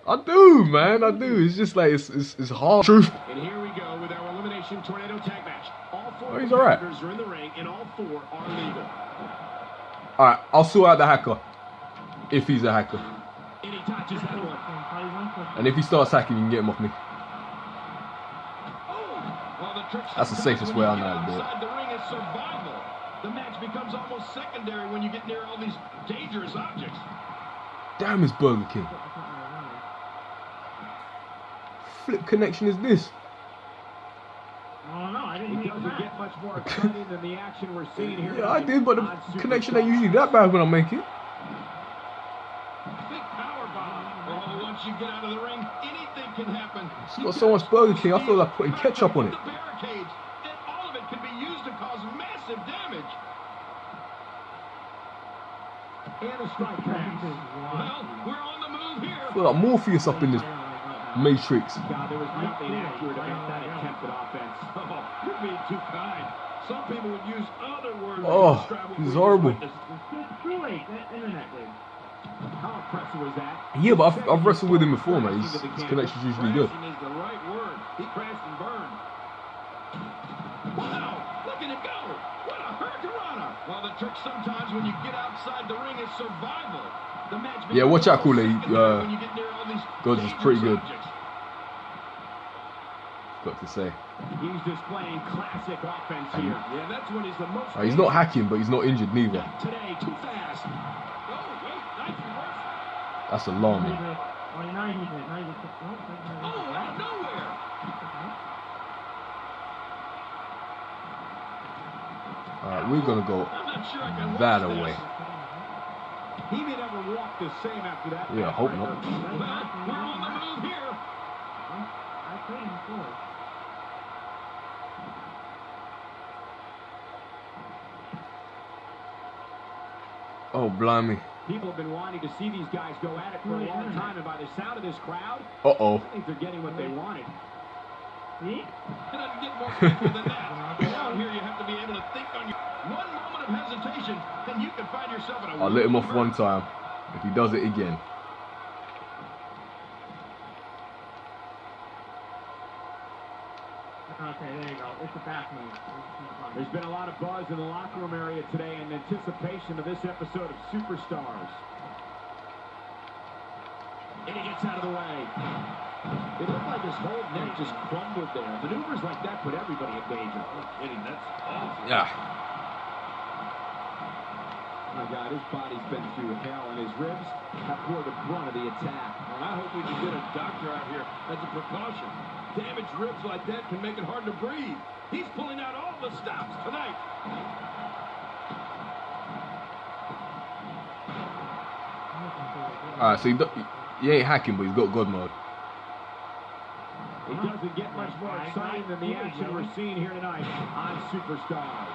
I do, man. I do. It's just like it's hard. Truth. And here we go with our elimination tornado tag match. All four He's alright. competitors are in the ring, and all four are legal. Alright, I'll sort out the hacker. If he's a hacker. And he touches that one. And if he starts hacking, you can get him off me. Well, the trick That's the safest way I know how to do it. outside the ring is survival. The match becomes almost secondary when you get near all these dangerous objects. Damn, it's Burger King. Flip connection is this? Oh no, I didn't It doesn't get much more exciting than the action we're seeing here. Yeah, I did, but the connection ain't usually that bad when I make it. Big power bomb. Oh, once you get out of the ring, anything can happen. It's got so much Burger King, I feel like putting ketchup on it. The barricades, and all of it can be used to cause massive damage. And a strike pass. Well, we're on the move here. I feel like Morpheus up in this Matrix. God, there was nothing accurate about that attempted offense. Oh, you're being too kind. Some people would use other words to describe what this is we horrible. just witnessed. Too late. That internet dude. How impressive was that? Yeah, but I've wrestled with him before, man. His connection's usually good. Crashing is the right word. He crashed and burned. Wow, look at it go. What a hurricanrana. Well, the trick sometimes when you get outside the ring is survival. The match Yeah, watch out, Kool-Aid. when you get near all these Gods is pretty good. dangerous objects. Got to say. He's displaying classic offense here. Yeah, that's when he's the most. He's not hacking, but he's not injured neither. Not today, too fast. Oh, wait, nice reversal. That's alarming. Oh, now he's it. Now he's it. Oh, out of nowhere. Alright, we're gonna go I'm not sure I can watch that this. away. He may never walk the same after that. Yeah, I hope not. Well, we're on the move here. I played him before. Oh, blimey. People have been wanting to see these guys go at it for a long time, and by the sound of this crowd, Uh-oh. I think they're getting what they wanted. See? It doesn't get more simple than that. Down here, you have to be able to think on your one moment of hesitation, and you can find yourself in a. I'll let him off one time. If he does it again. Okay, there you go. It's a back move. There's been a lot of buzz in the locker room area today in anticipation of this episode of Superstars. And he gets out of the way. It looked like his whole neck just crumbled there. Maneuvers like that put everybody in danger. No kidding, that's awful. Yeah. Oh my God, his body's been through hell, and his ribs have bore the brunt of the attack. Well, I hope we can get a doctor out here as a precaution. Damaged ribs like that can make it hard to breathe. He's pulling out all the stops tonight. Alright, so he ain't hacking, but he's got God mode. It doesn't get much more exciting than the action we're seeing here tonight on Superstars.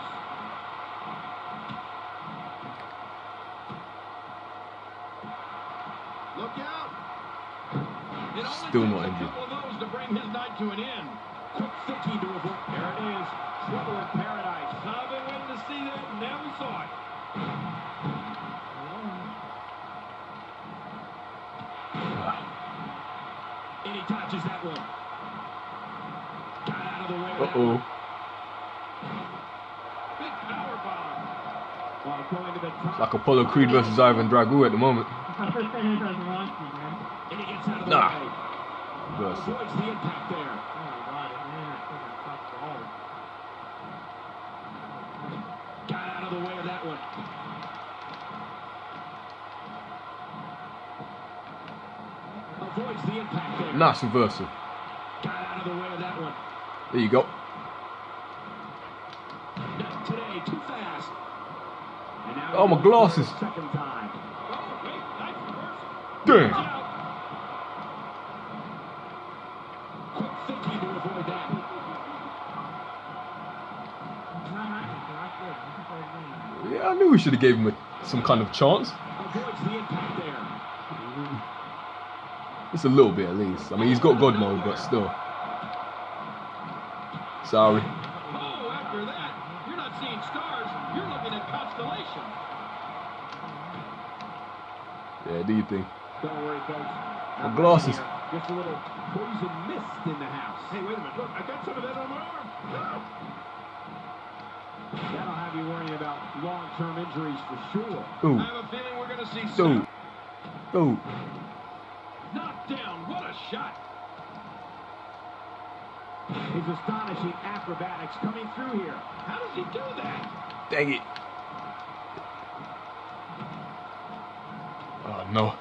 Look out! It only Still takes not a injured. couple of those to bring his night to an end. Quick thinking to avoid. There it is. Trouble in paradise. I've been waiting to see that, and now we saw it. And he touches that one. Got out of the way. Uh-oh. Big power bomb. While going to the top. It's like Apollo Creed versus Ivan Drago at the moment. First thing he does wrong, man. And he gets out of the Nah. way. Versus. Avoids the impact there. Oh my God, his man is fucking top baller. Got out of the way of that one. Avoids the impact there. Nice reversal. Got out of the way of that one. There you go. Not today, too fast. And now Oh, my glasses. Second time. Oh, wait, nice reversal. Damn. Watch out. Quick thinking to avoid that. He's not hacking, so that's good. He can play his game. Yeah, I knew we should have gave him some kind of chance. Avoids the impact there. Just a little bit at least. I mean, he's got God mode, but still. Sorry. Oh, after that, you're not seeing stars, you're looking at constellations. Yeah, do you think? Don't worry, folks. My glasses. Just a little poison mist in the house. Hey, wait a minute. Look, I got some of that on my arm. That'll have you worrying about long-term injuries for sure. Ooh. I have a feeling we're going to see Ooh. Ooh. knocked down. What a shot. His astonishing acrobatics coming through here. How does he do that? Dang it. Oh, no.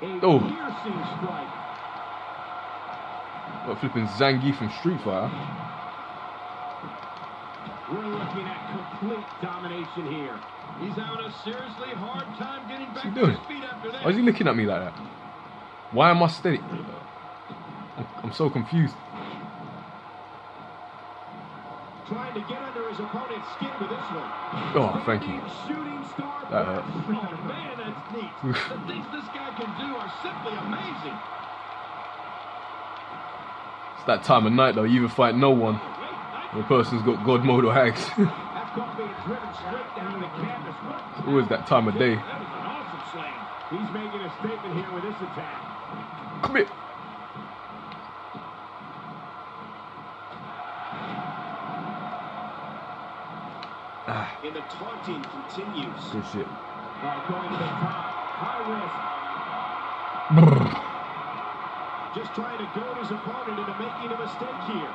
A Oh. piercing strike. Got flipping Zangief from Street Fighter. We're looking at complete domination here. He's having a seriously hard time getting back What's he to doing? his feet after that. Why is he looking at me like that? Why am I steady? I'm so confused. Trying to get under his opponent's skin with this one. Oh, thank you. Shooting star. That hurt. Oh, man, that's neat. The things this guy can do are simply amazing. It's that time of night though. You either fight no one, or the person's got God mode or hags. That caught being driven straight down the canvas. It's always that time of day. That was an awesome slam. He's making a statement here with this attack. Come here. And the taunting continues. Good shit. Going to the top. High risk. Brrr. Just trying to goad his opponent into making a mistake here.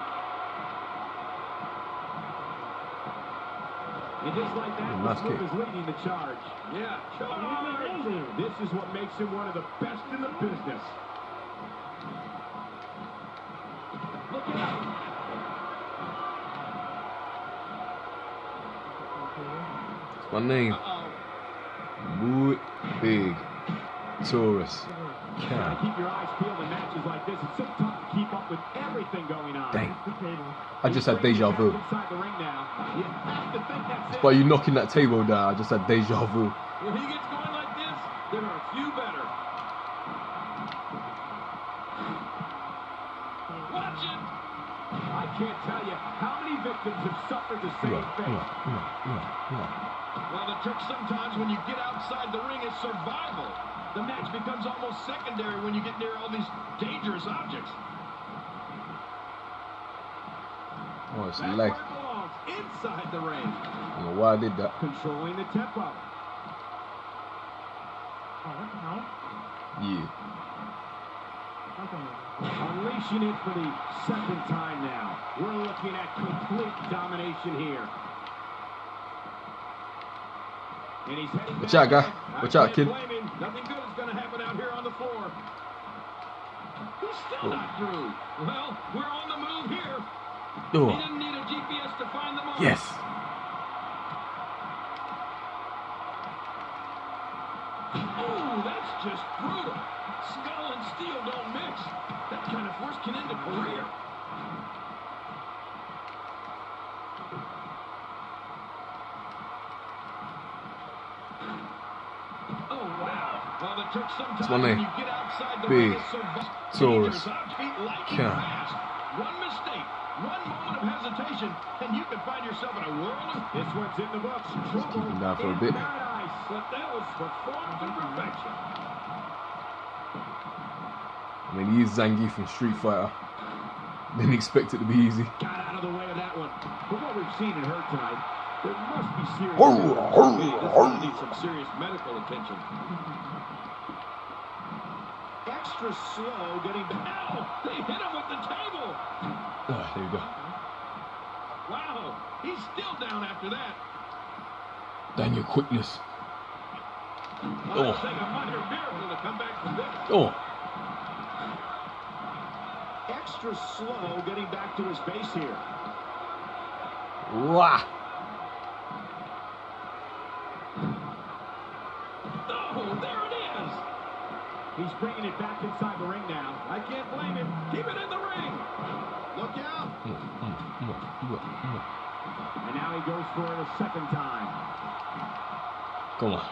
And just like that, Nice this move kick. is leading the charge. Yeah, charge. This is what makes him one of the best in the business. Look out. It's my name. Wood Big Taurus. Gotta keep your eyes peeled in matches like this. It's so tough to keep up with everything going on. Dang. I just had deja vu. Inside the ring now. You have to think that's it. By you knocking that table down, I just had deja vu. When he gets going like this, there are a few better. Watch it. I can't tell you how many victims have suffered the same fate. Well, the trick sometimes when you get outside the ring is survival. The match becomes almost secondary when you get near all these dangerous objects. Oh, it's a That's leg. where it belongs, inside the ring. I don't know why I did that. Controlling the tempo. Yeah. Unleashing it for the second time now. We're looking at complete domination here. And he's heading Watch back out, guy. in. Watch out, I kid. can't blame him. Nothing good is going to happen out here on the floor. He's still not through. Well, we're on the move here. He Oh, didn't need a GPS to find the mark. yes. Oh, that's just brutal. Skull and steel don't mix. That kind of force can end a career. Oh, wow. Well, the trick sometimes It's my name. when you get outside the Big ring is so Taurus. Cam. One mistake, one moment of hesitation, and you can find yourself in a whirl. This one's in the books. Trouble Keep him down for a in bit. paradise. But that was performed to perfection. I mean, he is Zangief from Street Fighter. Didn't expect it to be easy. Got out of the way of that one. From what we've seen and heard tonight, there must be serious. This will need some serious medical attention. Extra slow getting back. Ow! They hit him with the table. Oh, there you go. Wow, he's still down after that. Dang your quickness. It'll take a minor miracle to come back from this. Oh, Extra slow getting back to his base here. wah. Oh, there it is. He's bringing it back inside the ring now. I can't blame him. Keep it in the ring. Look out. And now he goes for it a second time. Come on.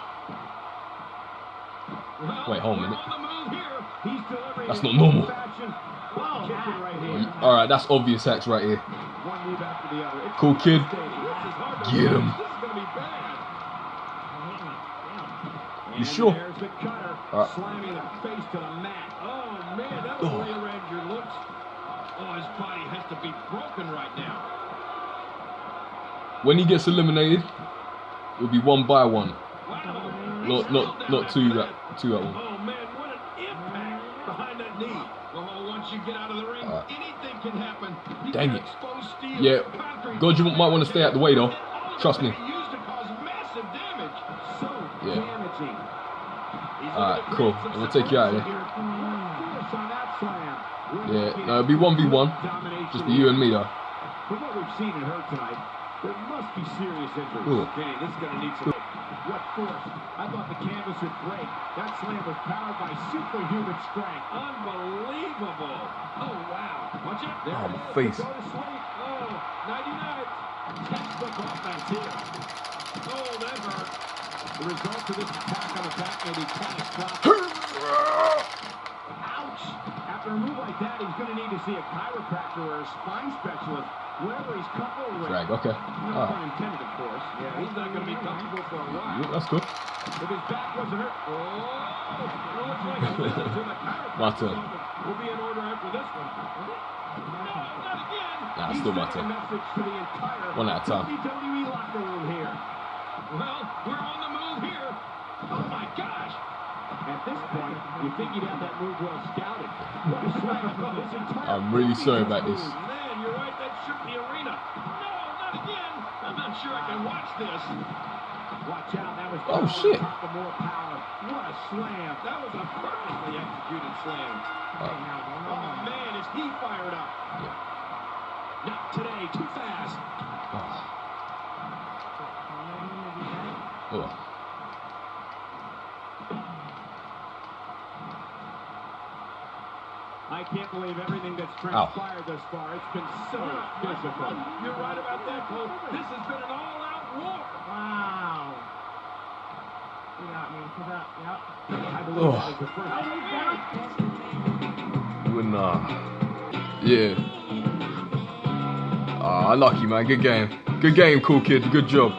Well, Wait, hold a we're minute. on the move here. He's delivering That's it not in normal. fashion. Wow, kicking right here. Alright, that's obvious hacks right here. One move after the other. It's Cool kid. devastating. This is hard to Get watch. him. This is going to be bad. You sure? There's the cutter, Alright. slamming the face to the mat. Oh, man, that will rearrange your looks. Oh, his body has to be broken right now. When he gets eliminated, it'll be 1 by 1. Wow. Not two at one. Oh, man, what an impact behind that knee. Oh, once you get out of the ring, anything can happen. You Dang can it. expose steel, Yeah, concrete. God, you might want to stay out the way though. Trust me. Used to cause massive damage. So Yeah. damaging. Alright, cool. I'm gonna take you out of here. Force on that slam. Yeah, no, it'll be 1v1. Just be you and me though. From what we've seen and heard tonight, there must be serious injuries. Ooh. Okay, this is going to need some... What force? I thought the canvas would break. That slam was powered by superhuman strength. Unbelievable. Oh, wow. Watch it. There Oh, it my is. face. Go to sleep. Oh, 99. Textbook offense here. Oh, that hurt. The result of this attack on the back may be catastrophic. Ouch! After a move like that, he's going to need to see a chiropractor or a spine specialist, wherever he's comfortable with. Drag, okay. No pun intended, of course. Yeah, he's not going to be comfortable for a while. Yeah, that's good. If his back wasn't hurt, Oh, it looks like a visit to the chiropractor. My turn. We'll be in order after this one. No, not again. Nah, he's still my sending a turn. message to the entire One at a time. WWE locker room here. Well, we're on the move here. Oh, my gosh. At this point, you think he'd have that move well scouted. What a slam. His entire I'm really sorry about this. Man, you're right. That shook the arena. No, not again. I'm not sure I can watch this. Watch out. That was Oh, power shit. on top of more power. What a slam. That was a perfectly executed slam. Oh, man, is he fired up. Not today. Too fast. Oh. I can't believe everything that's transpired thus far. It's been so physical. You're right about that, Cole. This has been an all-out war. Wow. You got me for that. Yep. I believe Oh. that was the first. Nah. Yeah. Unlucky, man. Good game. Good game, cool kid. Good job.